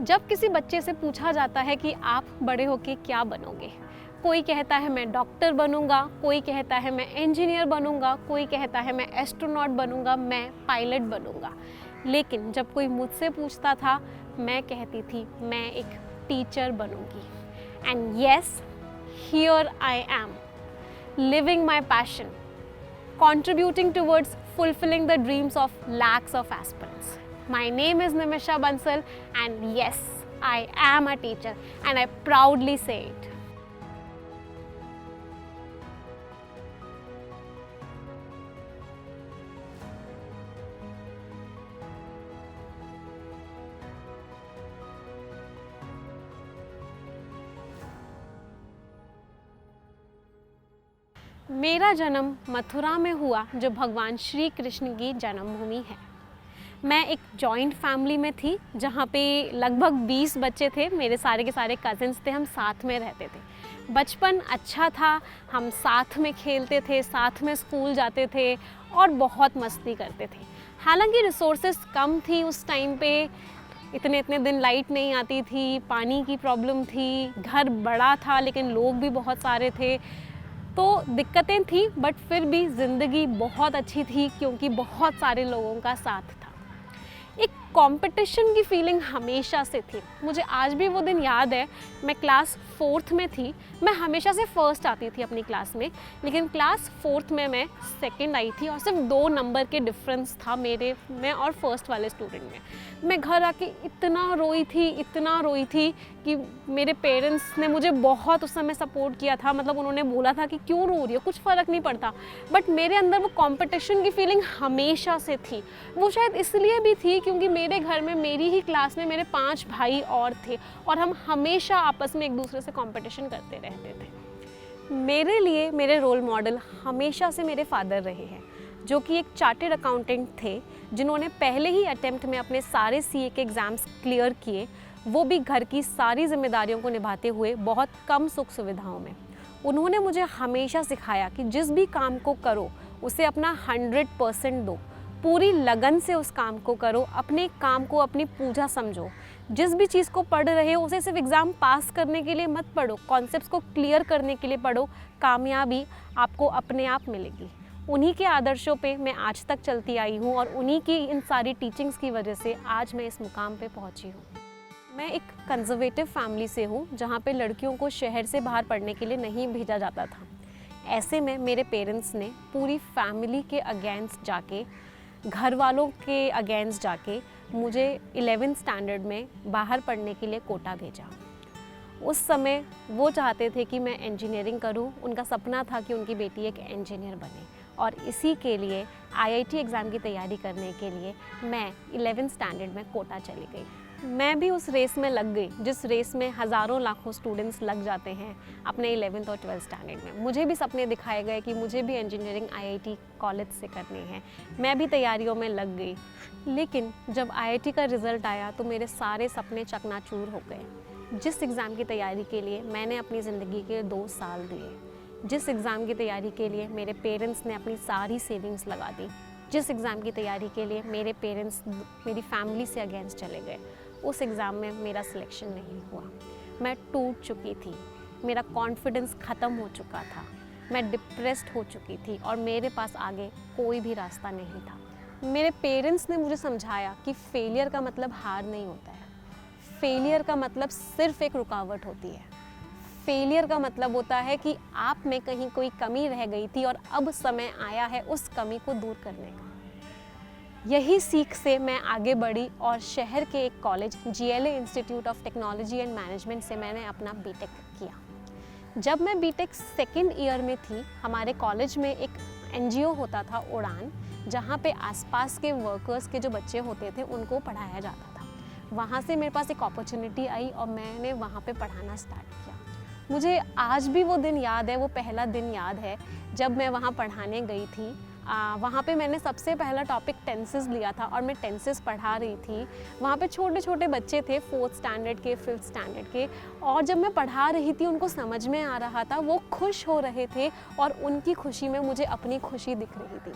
जब किसी बच्चे से पूछा जाता है कि आप बड़े होके क्या बनोगे, कोई कहता है मैं डॉक्टर बनूंगा, कोई कहता है मैं इंजीनियर बनूंगा, कोई कहता है मैं एस्ट्रोनॉट बनूंगा, मैं पायलट बनूंगा। लेकिन जब कोई मुझसे पूछता था, मैं कहती थी मैं एक टीचर बनूंगी। And yes, here I am, living my passion, contributing towards fulfilling the dreams of lakhs of aspirants. My name is Nimisha Bansal, and yes, I am a teacher, and I proudly say it. मेरा जन्म मथुरा में हुआ, जो भगवान श्री कृष्ण की जन्मभूमि है। मैं एक जॉइंट फैमिली में थी जहाँ पे लगभग 20 बच्चे थे। मेरे सारे के सारे कज़िन्स थे, हम साथ में रहते थे। बचपन अच्छा था, हम साथ में खेलते थे, साथ में स्कूल जाते थे और बहुत मस्ती करते थे। हालांकि रिसोर्सेज कम थी उस टाइम पे, इतने दिन लाइट नहीं आती थी, पानी की प्रॉब्लम थी, घर बड़ा था लेकिन लोग भी बहुत सारे थे, तो दिक्कतें थी। बट फिर भी ज़िंदगी बहुत अच्छी थी क्योंकि बहुत सारे लोगों का साथ था। एक कंपटीशन की फीलिंग हमेशा से थी। मुझे आज भी वो दिन याद है, मैं क्लास 4th में थी। मैं हमेशा से फर्स्ट आती थी अपनी क्लास में, लेकिन क्लास 4th में मैं सेकंड आई थी और सिर्फ 2 नंबर के डिफरेंस था मेरे में और फर्स्ट वाले स्टूडेंट में। मैं घर आके इतना रोई थी कि मेरे पेरेंट्स ने मुझे बहुत उस समय सपोर्ट किया था। मतलब उन्होंने बोला था कि क्यों रो रही हो, कुछ फ़र्क नहीं पड़ता। बट मेरे अंदर वो कंपटीशन की फीलिंग हमेशा से थी। वो शायद इसलिए भी थी क्योंकि मेरे घर में, मेरी ही क्लास में मेरे 5 भाई और थे और हम हमेशा आपस में एक दूसरे से कंपटीशन करते रहते थे। मेरे लिए मेरे रोल मॉडल हमेशा से मेरे फादर रहे हैं, जो कि एक चार्टर्ड अकाउंटेंट थे, जिन्होंने पहले ही अटेम्प्ट में अपने सारे सीए के एग्ज़ाम्स क्लियर किए, वो भी घर की सारी जिम्मेदारियों को निभाते हुए बहुत कम सुख सुविधाओं में। उन्होंने मुझे हमेशा सिखाया कि जिस भी काम को करो उसे अपना 100% दो, पूरी लगन से उस काम को करो, अपने काम को अपनी पूजा समझो। जिस भी चीज़ को पढ़ रहे हो उसे सिर्फ एग्ज़ाम पास करने के लिए मत पढ़ो, कॉन्सेप्ट्स को क्लियर करने के लिए पढ़ो। कामयाबी आपको अपने आप मिलेगी। उन्हीं के आदर्शों पे मैं आज तक चलती आई हूँ और उन्हीं की इन सारी टीचिंग्स की वजह से आज मैं इस मुकाम पे पहुँची हूँ। मैं एक कंजर्वेटिव फैमिली से हूँ, जहाँ पे लड़कियों को शहर से बाहर पढ़ने के लिए नहीं भेजा जाता था। ऐसे में मेरे पेरेंट्स ने पूरी फैमिली के अगेंस्ट जाके, घर वालों के अगेंस्ट जाके मुझे 11th स्टैंडर्ड में बाहर पढ़ने के लिए कोटा भेजा। उस समय वो चाहते थे कि मैं इंजीनियरिंग करूं। उनका सपना था कि उनकी बेटी एक इंजीनियर बने और इसी के लिए आईआईटी एग्ज़ाम की तैयारी करने के लिए मैं 11th स्टैंडर्ड में कोटा चली गई। मैं भी उस रेस में लग गई, जिस रेस में हज़ारों लाखों स्टूडेंट्स लग जाते हैं अपने 11th और 12th स्टैंडर्ड में। मुझे भी सपने दिखाए गए कि मुझे भी इंजीनियरिंग आईआईटी कॉलेज से करनी है। मैं भी तैयारियों में लग गई, लेकिन जब आईआईटी का रिज़ल्ट आया तो मेरे सारे सपने चकनाचूर हो गए। जिस एग्ज़ाम की तैयारी के लिए मैंने अपनी ज़िंदगी के 2 साल दिए, जिस एग्ज़ाम की तैयारी के लिए मेरे पेरेंट्स ने अपनी सारी सेविंग्स लगा दी, जिस एग्ज़ाम की तैयारी के लिए मेरे पेरेंट्स मेरी फैमिली से अगेंस्ट चले गए, उस एग्ज़ाम में मेरा सिलेक्शन नहीं हुआ। मैं टूट चुकी थी, मेरा कॉन्फिडेंस ख़त्म हो चुका था, मैं डिप्रेस्ड हो चुकी थी और मेरे पास आगे कोई भी रास्ता नहीं था। मेरे पेरेंट्स ने मुझे समझाया कि फेलियर का मतलब हार नहीं होता है, फेलियर का मतलब सिर्फ एक रुकावट होती है। फेलियर का मतलब होता है कि आप में कहीं कोई कमी रह गई थी और अब समय आया है उस कमी को दूर करने का। यही सीख से मैं आगे बढ़ी और शहर के एक college GLA institute of technology and management से मैंने अपना बीटेक किया। जब मैं बीटेक 2nd ईयर में थी, हमारे कॉलेज में एक एनजीओ होता था उड़ान, जहाँ पे आसपास के वर्कर्स के जो बच्चे होते थे उनको पढ़ाया जाता था। वहाँ से मेरे पास एक अपॉर्चुनिटी आई और मैंने वहाँ पे पढ़ाना स्टार्ट किया। मुझे आज भी वो दिन याद है, वो पहला दिन याद है जब मैं वहाँ पढ़ाने गई थी। वहाँ पे मैंने सबसे पहला टॉपिक टेंसेस लिया था और मैं टेंसेस पढ़ा रही थी। वहाँ पे छोटे छोटे बच्चे थे, 4th स्टैंडर्ड के, 5th स्टैंडर्ड के, और जब मैं पढ़ा रही थी उनको समझ में आ रहा था, वो खुश हो रहे थे और उनकी खुशी में मुझे अपनी खुशी दिख रही थी।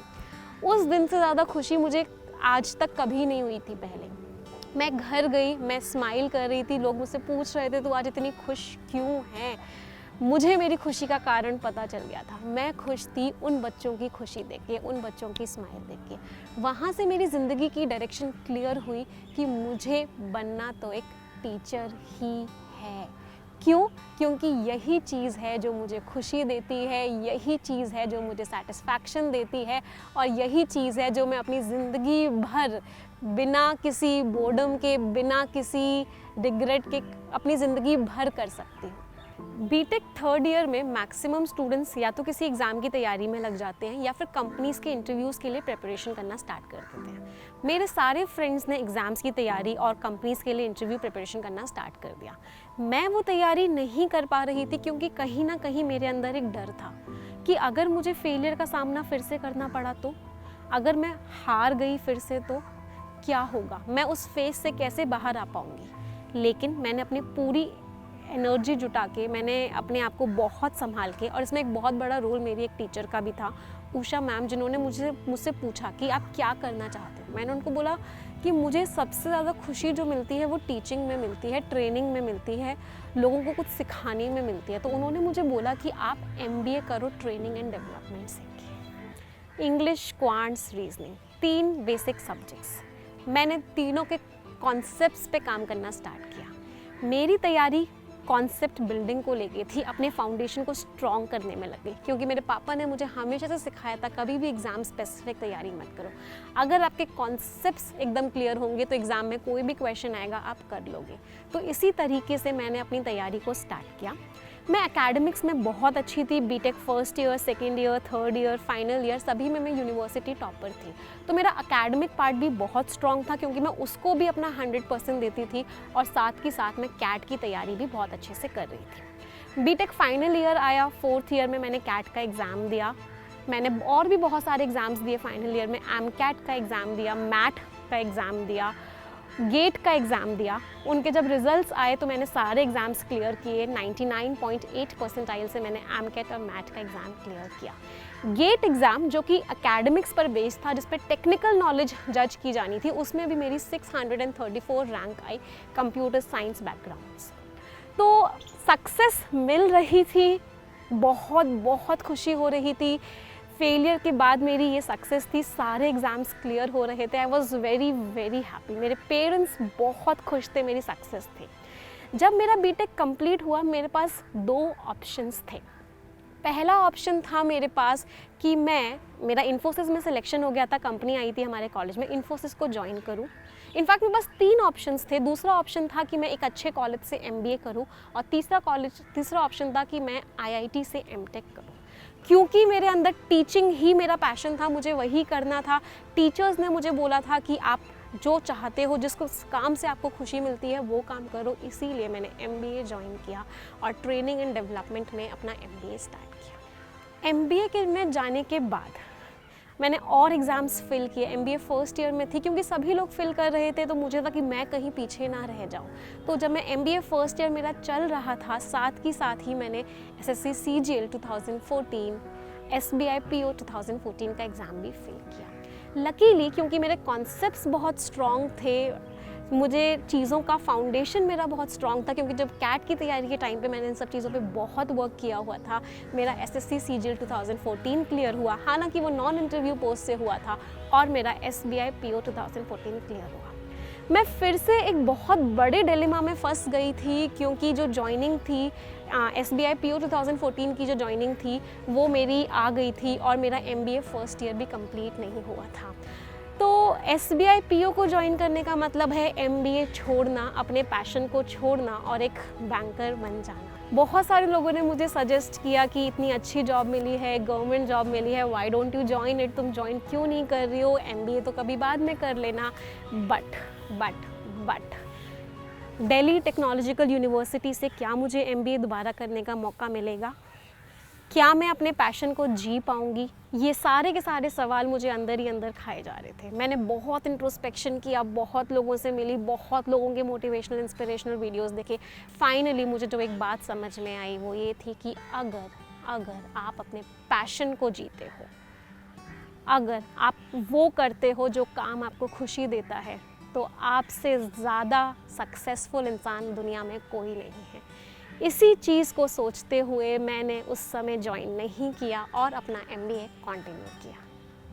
उस दिन से ज़्यादा खुशी मुझे आज तक कभी नहीं हुई थी पहले। मैं घर गई, मैं स्माइल कर रही थी, लोग मुझसे पूछ रहे थे तू आज इतनी खुश क्यों है। मुझे मेरी खुशी का कारण पता चल गया था। मैं खुश थी उन बच्चों की खुशी देख के, उन बच्चों की स्माइल देख के। वहाँ से मेरी ज़िंदगी की डायरेक्शन क्लियर हुई कि मुझे बनना तो एक टीचर ही है। क्यों? क्योंकि यही चीज़ है जो मुझे खुशी देती है, यही चीज़ है जो मुझे सेटिस्फैक्शन देती है, और यही चीज़ है जो मैं अपनी ज़िंदगी भर बिना किसी बोर्डम के, बिना किसी रिग्रेट के अपनी ज़िंदगी भर कर सकती हूँ। बीटेक थर्ड ईयर में मैक्सिमम स्टूडेंट्स या तो किसी एग्ज़ाम की तैयारी में लग जाते हैं या फिर कंपनीज़ के इंटरव्यूज़ के लिए प्रिपरेशन करना स्टार्ट कर देते हैं। मेरे सारे फ्रेंड्स ने एग्ज़ाम्स की तैयारी और कंपनीज़ के लिए इंटरव्यू प्रिपरेशन करना स्टार्ट कर दिया। मैं वो तैयारी नहीं कर पा रही थी क्योंकि कहीं ना कहीं मेरे अंदर एक डर था कि अगर मुझे फेलियर का सामना फिर से करना पड़ा तो, अगर मैं हार गई फिर से तो क्या होगा, मैं उस फेज से कैसे बाहर आ पाऊँगी। लेकिन मैंने अपनी पूरी एनर्जी जुटा के, मैंने अपने आप को बहुत संभाल के, और इसमें एक बहुत बड़ा रोल मेरी एक टीचर का भी था, उषा मैम, जिन्होंने मुझसे पूछा कि आप क्या करना चाहते हो। मैंने उनको बोला कि मुझे सबसे ज़्यादा खुशी जो मिलती है वो टीचिंग में मिलती है, ट्रेनिंग में मिलती है, लोगों को कुछ सिखाने में मिलती है। तो उन्होंने मुझे बोला कि आप MBA करो, ट्रेनिंग एंड डेवलपमेंट से। English, quants, reasoning, 3 basic subjects. मैंने तीनों के कॉन्सेप्ट्स पे काम करना स्टार्ट किया। मेरी तैयारी कॉन्सेप्ट बिल्डिंग को लेके थी, अपने फाउंडेशन को स्ट्रॉन्ग करने में लगी, क्योंकि मेरे पापा ने मुझे हमेशा से सिखाया था कभी भी एग्ज़ाम स्पेसिफिक तैयारी मत करो। अगर आपके कॉन्सेप्ट्स एकदम क्लियर होंगे तो एग्ज़ाम में कोई भी क्वेश्चन आएगा आप कर लोगे। तो इसी तरीके से मैंने अपनी तैयारी को स्टार्ट किया। मैं एकेडमिक्स में बहुत अच्छी थी। BTech first year, second year, third year, final year सभी में मैं यूनिवर्सिटी टॉपर थी। तो मेरा एकेडमिक पार्ट भी बहुत स्ट्रॉन्ग था क्योंकि मैं उसको भी अपना 100% देती थी, और साथ ही साथ मैं कैट की तैयारी भी बहुत अच्छे से कर रही थी। बीटेक फाइनल ईयर आया, फोर्थ ईयर में मैंने कैट का एग्ज़ाम दिया। मैंने और भी बहुत सारे एग्ज़ाम्स दिए फाइनल ईयर में। एमकैट का एग्ज़ाम दिया, मैट का एग्ज़ाम दिया, गेट का एग्ज़ाम दिया। उनके जब रिजल्ट्स आए तो मैंने सारे एग्ज़ाम्स क्लियर किए। 99.8 परसेंटाइल से मैंने एमकैट और मैट का एग्ज़ाम क्लियर किया। गेट एग्ज़ाम जो कि एकेडमिक्स पर बेस्ड था, जिस पर टेक्निकल नॉलेज जज की जानी थी, उसमें भी मेरी 634 रैंक आई कंप्यूटर साइंस बैकग्राउंड से। तो सक्सेस मिल रही थी, बहुत बहुत खुशी हो रही थी। फेलियर के बाद मेरी ये सक्सेस थी, सारे एग्ज़ाम्स क्लियर हो रहे थे। I was very very happy. मेरे पेरेंट्स बहुत खुश थे मेरी सक्सेस थे। जब मेरा बीटेक कंप्लीट हुआ मेरे पास 2 ऑप्शंस थे। पहला ऑप्शन था मेरे पास कि मेरा इन्फोसिस में सिलेक्शन हो गया था, कंपनी आई थी हमारे कॉलेज में, इन्फोसिस को ज्वाइन करूं। इनफैक्ट मेरे पास 3 ऑप्शंस थे। दूसरा ऑप्शन था कि मैं एक अच्छे कॉलेज से MBA करूं, और तीसरा ऑप्शन था कि मैं IIT से MTech करूं। क्योंकि मेरे अंदर टीचिंग ही मेरा पैशन था, मुझे वही करना था। टीचर्स ने मुझे बोला था कि आप जो चाहते हो, जिसको काम से आपको खुशी मिलती है वो काम करो। इसीलिए मैंने MBA ज्वाइन किया और ट्रेनिंग एंड डेवलपमेंट में अपना MBA स्टार्ट किया। MBA के में जाने के बाद मैंने और एग्ज़ाम्स फिल किए। MBA फर्स्ट ईयर में थी, क्योंकि सभी लोग फिल कर रहे थे तो मुझे था कि मैं कहीं पीछे ना रह जाऊं। तो जब मैं MBA फर्स्ट ईयर मेरा चल रहा था, साथ ही मैंने SSC CGL 2014, SBI PO 2014 का एग्ज़ाम भी फिल किया। लकीली क्योंकि मेरे कॉन्सेप्ट्स बहुत स्ट्रॉन्ग थे, मुझे चीज़ों का फाउंडेशन मेरा बहुत स्ट्रॉन्ग था, क्योंकि जब कैट की तैयारी के टाइम पे मैंने इन सब चीज़ों पे बहुत वर्क किया हुआ था। मेरा SSC CGL 2014 क्लियर हुआ, हालांकि वो नॉन इंटरव्यू पोस्ट से हुआ था, और मेरा SBI PO 2014 क्लियर हुआ। मैं फिर से एक बहुत बड़े डिलेमा में फंस गई थी, क्योंकि जो जॉइनिंग थी SBI PO 2014 की जो जॉइनिंग थी वो मेरी आ गई थी, और मेरा MBA फर्स्ट ईयर भी कंप्लीट नहीं हुआ था। तो SBI PO को ज्वाइन करने का मतलब है MBA छोड़ना, अपने पैशन को छोड़ना और एक बैंकर बन जाना। बहुत सारे लोगों ने मुझे सजेस्ट किया कि इतनी अच्छी जॉब मिली है, गवर्नमेंट जॉब मिली है, why don't you join it, तुम ज्वाइन क्यों नहीं कर रही हो, MBA तो कभी बाद में कर लेना। बट दिल्ली टेक्नोलॉजिकल यूनिवर्सिटी से क्या मुझे MBA दोबारा करने का मौका मिलेगा? क्या मैं अपने पैशन को जी पाऊँगी? ये सारे के सारे सवाल मुझे अंदर ही अंदर खाए जा रहे थे। मैंने बहुत इंट्रोस्पेक्शन किया, बहुत लोगों से मिली, बहुत लोगों के मोटिवेशनल इंस्पिरेशनल वीडियोस देखे। फाइनली मुझे जो एक बात समझ में आई वो ये थी कि अगर आप अपने पैशन को जीते हो, अगर आप वो करते हो जो काम आपको खुशी देता है, तो आपसे ज़्यादा सक्सेसफुल इंसान दुनिया में कोई नहीं है। इसी चीज़ को सोचते हुए मैंने उस समय ज्वाइन नहीं किया और अपना MBA कंटिन्यू किया।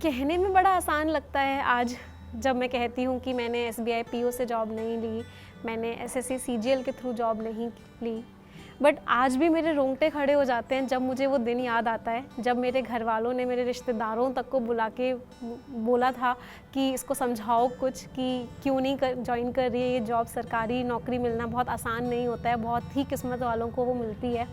कहने में बड़ा आसान लगता है आज जब मैं कहती हूँ कि मैंने SBI PO से जॉब नहीं ली, मैंने SSC CGL के थ्रू जॉब नहीं ली, बट आज भी मेरे रोंगटे खड़े हो जाते हैं जब मुझे वो दिन याद आता है जब मेरे घर वालों ने मेरे रिश्तेदारों तक को बुला के बोला था कि इसको समझाओ कुछ कि क्यों नहीं ज्वाइन कर रही है ये जॉब। सरकारी नौकरी मिलना बहुत आसान नहीं होता है, बहुत ही किस्मत वालों को वो मिलती है।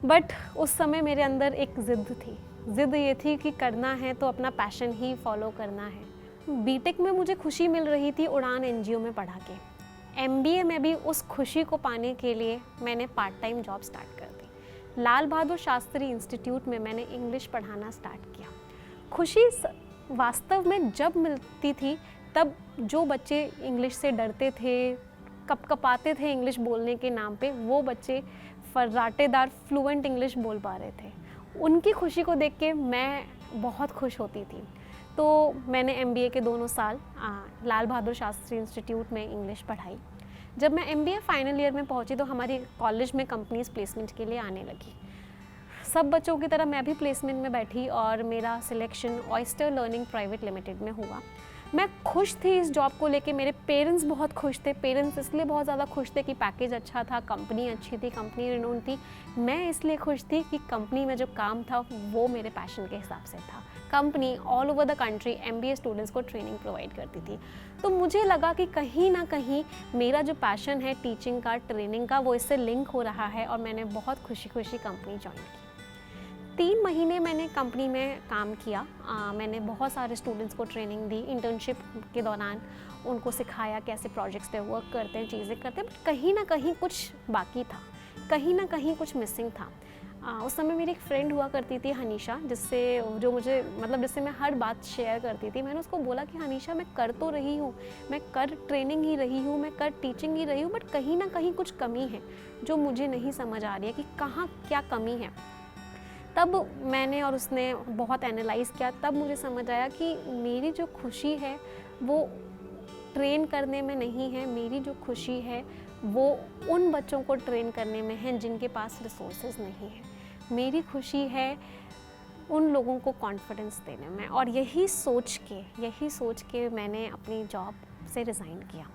बट उस समय मेरे अंदर एक ज़िद थी। ज़िद ये थी कि करना है तो अपना पैशन ही फॉलो करना है। बीटेक में मुझे खुशी मिल रही थी उड़ान NGO में पढ़ा के। MBA में भी उस खुशी को पाने के लिए मैंने पार्ट टाइम जॉब स्टार्ट कर दी। लाल बहादुर शास्त्री इंस्टीट्यूट में मैंने इंग्लिश पढ़ाना स्टार्ट किया। खुशी वास्तव में जब मिलती थी तब जो बच्चे इंग्लिश से डरते थे, कपकपाते थे इंग्लिश बोलने के नाम पे, वो बच्चे फर्राटेदार फ्लुएंट इंग्लिश बोल पा रहे थे। उनकी खुशी को देख के मैं बहुत खुश होती थी। तो मैंने MBA के दोनों साल लाल बहादुर शास्त्री इंस्टीट्यूट में इंग्लिश पढ़ाई। जब मैं MBA फाइनल ईयर में पहुंची तो हमारी कॉलेज में कंपनीज प्लेसमेंट के लिए आने लगी। सब बच्चों की तरह मैं भी प्लेसमेंट में बैठी और मेरा selection oyster learning private limited में हुआ। मैं खुश थी इस जॉब को लेके, मेरे पेरेंट्स बहुत खुश थे। पेरेंट्स इसलिए बहुत ज़्यादा खुश थे कि पैकेज अच्छा था, कंपनी अच्छी थी, कंपनी रिनोन थी। मैं इसलिए खुश थी कि कंपनी में जो काम था वो मेरे पैशन के हिसाब से था। Company all over the country MBA students को ट्रेनिंग प्रोवाइड करती थी। तो मुझे लगा कि कहीं ना कहीं मेरा जो पैशन है टीचिंग का, ट्रेनिंग का, वो इससे लिंक हो रहा है और मैंने बहुत खुशी खुशी कंपनी ज्वाइन की। 3 महीने मैंने कंपनी में काम किया। मैंने बहुत सारे स्टूडेंट्स को ट्रेनिंग दी। इंटर्नशिप के दौरान उनको सिखाया कैसे प्रोजेक्ट्स पे वर्क करते हैं, चीज़ें करते हैं। बट कहीं ना कहीं कुछ बाकी था, कहीं ना कहीं कुछ मिसिंग था। उस समय मेरी एक फ्रेंड हुआ करती थी हनीशा, जिससे मैं हर बात शेयर करती थी। मैंने उसको बोला कि हनीशा, मैं कर तो रही हूँ, मैं कर ट्रेनिंग ही रही हूँ, मैं कर टीचिंग ही रही हूँ, बट कहीं ना कहीं कुछ कमी है जो मुझे नहीं समझ आ रही है कि कहाँ क्या कमी है। तब मैंने और उसने बहुत एनालाइज़ किया। तब मुझे समझ आया कि मेरी जो खुशी है वो ट्रेन करने में नहीं है। मेरी जो खुशी है वो उन बच्चों को ट्रेन करने में है जिनके पास रिसोर्सेज नहीं है। मेरी खुशी है उन लोगों को कॉन्फिडेंस देने में। और यही सोच के मैंने अपनी जॉब से रिज़ाइन किया।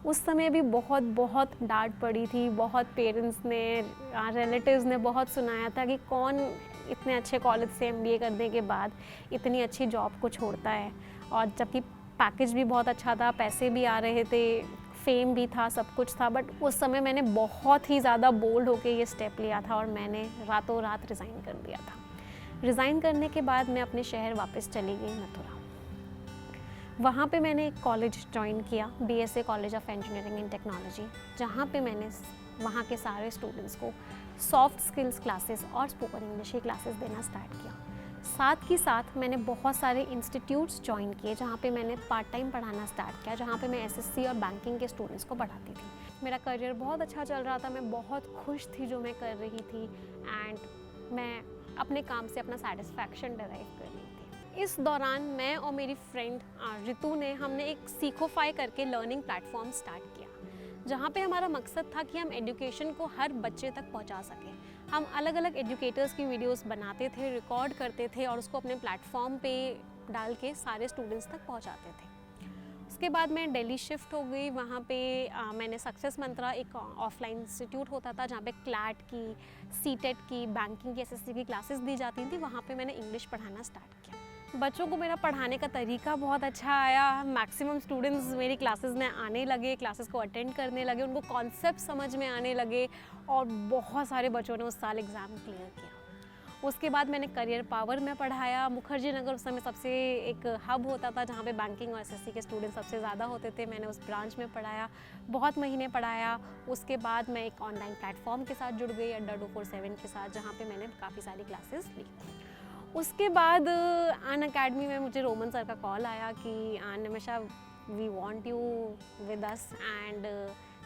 उस समय भी बहुत डांट पड़ी थी। बहुत पेरेंट्स ने, रिलेटिव्स ने बहुत सुनाया था कि कौन इतने अच्छे कॉलेज से MBA करने के बाद इतनी अच्छी जॉब को छोड़ता है। और जबकि पैकेज भी बहुत अच्छा था, पैसे भी आ रहे थे, फेम भी था, सब कुछ था। बट उस समय मैंने बहुत ही ज़्यादा बोल्ड होकर ये स्टेप लिया था और मैंने रातों रात रिज़ाइन कर दिया था। रिज़ाइन करने के बाद मैं अपने शहर वापस चली गई, मथुरा। वहाँ पे मैंने एक कॉलेज ज्वाइन किया, BSA college of engineering and technology, जहाँ पे मैंने वहाँ के सारे स्टूडेंट्स को सॉफ्ट स्किल्स क्लासेस और स्पोकन इंग्लिश की क्लासेस देना स्टार्ट किया। साथ ही साथ मैंने बहुत सारे इंस्टीट्यूट्स ज्वाइन किए जहाँ पे मैंने पार्ट टाइम पढ़ाना स्टार्ट किया, जहाँ पे मैं SSC और बैंकिंग के स्टूडेंट्स को पढ़ाती थी। मेरा करियर बहुत अच्छा चल रहा था, मैं बहुत खुश थी जो मैं कर रही थी एंड मैं अपने काम से अपना सेटिस्फैक्शन डिराइव कर रही थी। इस दौरान मैं और मेरी फ्रेंड रितु ने हमने एक सीखोफाई करके लर्निंग प्लेटफॉर्म स्टार्ट किया, जहाँ पे हमारा मकसद था कि हम एजुकेशन को हर बच्चे तक पहुँचा सकें। हम अलग अलग एजुकेटर्स की वीडियोस बनाते थे, रिकॉर्ड करते थे और उसको अपने प्लेटफॉर्म पे डाल के सारे स्टूडेंट्स तक पहुँचाते थे। उसके बाद मैं दिल्ली शिफ्ट हो गई। वहाँ पे मैंने सक्सेस मंत्रा, एक ऑफलाइन इंस्टीट्यूट होता था जहाँ पे क्लैट की, सीटेट की, बैंकिंग की, SSC की क्लासेस दी जाती थी। वहाँ पे मैंने इंग्लिश पढ़ाना स्टार्ट किया। बच्चों को मेरा पढ़ाने का तरीका बहुत अच्छा आया। मैक्सिमम स्टूडेंट्स मेरी क्लासेस में आने लगे, क्लासेस को अटेंड करने लगे, उनको कॉन्सेप्ट समझ में आने लगे और बहुत सारे बच्चों ने उस साल एग्ज़ाम क्लियर किया। उसके बाद मैंने करियर पावर में पढ़ाया। मुखर्जी नगर उस समय सबसे एक हब होता था जहाँ पे बैंकिंग और SSC के स्टूडेंट्स सबसे ज़्यादा होते थे। मैंने उस ब्रांच में पढ़ाया, बहुत महीने पढ़ाया। उसके बाद मैं एक ऑनलाइन प्लेटफॉर्म के साथ जुड़ गई, अड्डा 247 के साथ, जहाँ पे मैंने काफ़ी सारी क्लासेस ली। उसके बाद अनअकैडमी में मुझे रोमन सर का कॉल आया कि Nimisha, we want you with us and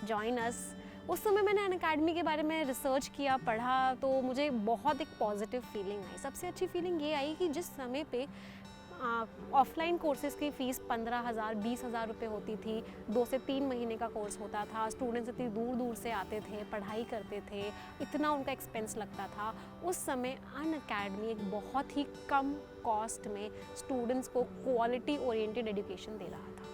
join us. उस समय मैंने अनअकैडमी के बारे में रिसर्च किया, पढ़ा, तो मुझे बहुत एक पॉजिटिव फीलिंग आई। सबसे अच्छी फीलिंग ये आई कि जिस समय पे ऑफलाइन कोर्सेज़ की फ़ीस 15,000 20,000 रुपये होती थी। 2 से 3 महीने का कोर्स होता था। स्टूडेंट्स इतनी दूर दूर से आते थे, पढ़ाई करते थे, इतना उनका एक्सपेंस लगता था। उस समय अनअकैडमी एक बहुत ही कम कॉस्ट में स्टूडेंट्स को क्वालिटी ओरिएंटेड एजुकेशन दे रहा था।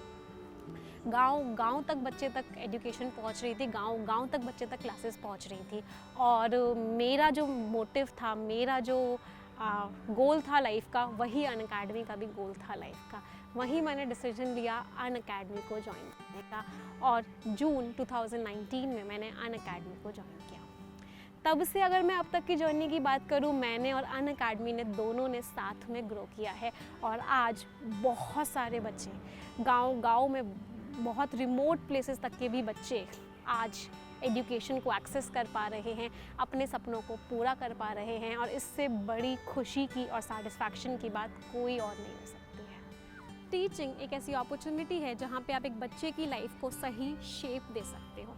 गांव तक बच्चे तक एजुकेशन पहुंच रही थी, गांव तक बच्चे तक क्लासेस पहुंच रही थी। और मेरा जो मोटिव था, मेरा जो गोल था लाइफ का, वही अनअकैडमी का भी गोल था लाइफ का। वहीं मैंने डिसीजन लिया अनअकैडमी को ज्वाइन करने का और जून 2019 में मैंने अनअकैडमी को ज्वाइन किया। तब से अगर मैं अब तक की जर्नी की बात करूं, मैंने और अनअकैडमी ने दोनों ने साथ में ग्रो किया है। और आज बहुत सारे बच्चे गांव में, बहुत रिमोट प्लेसेस तक के भी बच्चे आज एजुकेशन को एक्सेस कर पा रहे हैं, अपने सपनों को पूरा कर पा रहे हैं। और इससे बड़ी खुशी की और सेटिस्फैक्शन की बात कोई और नहीं हो सकती है। टीचिंग एक ऐसी अपॉर्चुनिटी है जहाँ पे आप एक बच्चे की लाइफ को सही शेप दे सकते हो,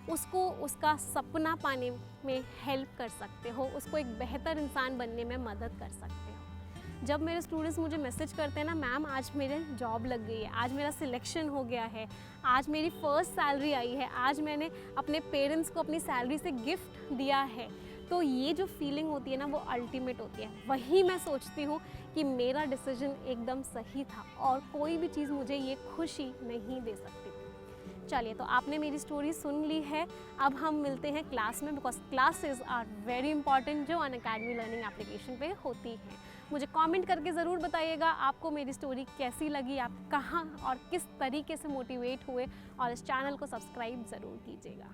उसको उसका सपना पाने में हेल्प कर सकते हो, उसको एक बेहतर इंसान बनने में मदद कर सकते हो। जब मेरे स्टूडेंट्स मुझे मैसेज करते हैं ना, मैम आज मेरे जॉब लग गई है, आज मेरा सिलेक्शन हो गया है, आज मेरी फर्स्ट सैलरी आई है, आज मैंने अपने पेरेंट्स को अपनी सैलरी से गिफ्ट दिया है, तो ये जो फीलिंग होती है ना, वो अल्टीमेट होती है। वही मैं सोचती हूँ कि मेरा डिसीजन एकदम सही था और कोई भी चीज़ मुझे ये खुशी नहीं दे सकती। चलिए, तो आपने मेरी स्टोरी सुन ली है। अब हम मिलते हैं क्लास में, because classes are very important जो अनअकैडमी लर्निंग एप्लीकेशन पे होती हैं। मुझे कमेंट करके ज़रूर बताइएगा आपको मेरी स्टोरी कैसी लगी, आप कहाँ और किस तरीके से मोटिवेट हुए, और इस चैनल को सब्सक्राइब ज़रूर कीजिएगा।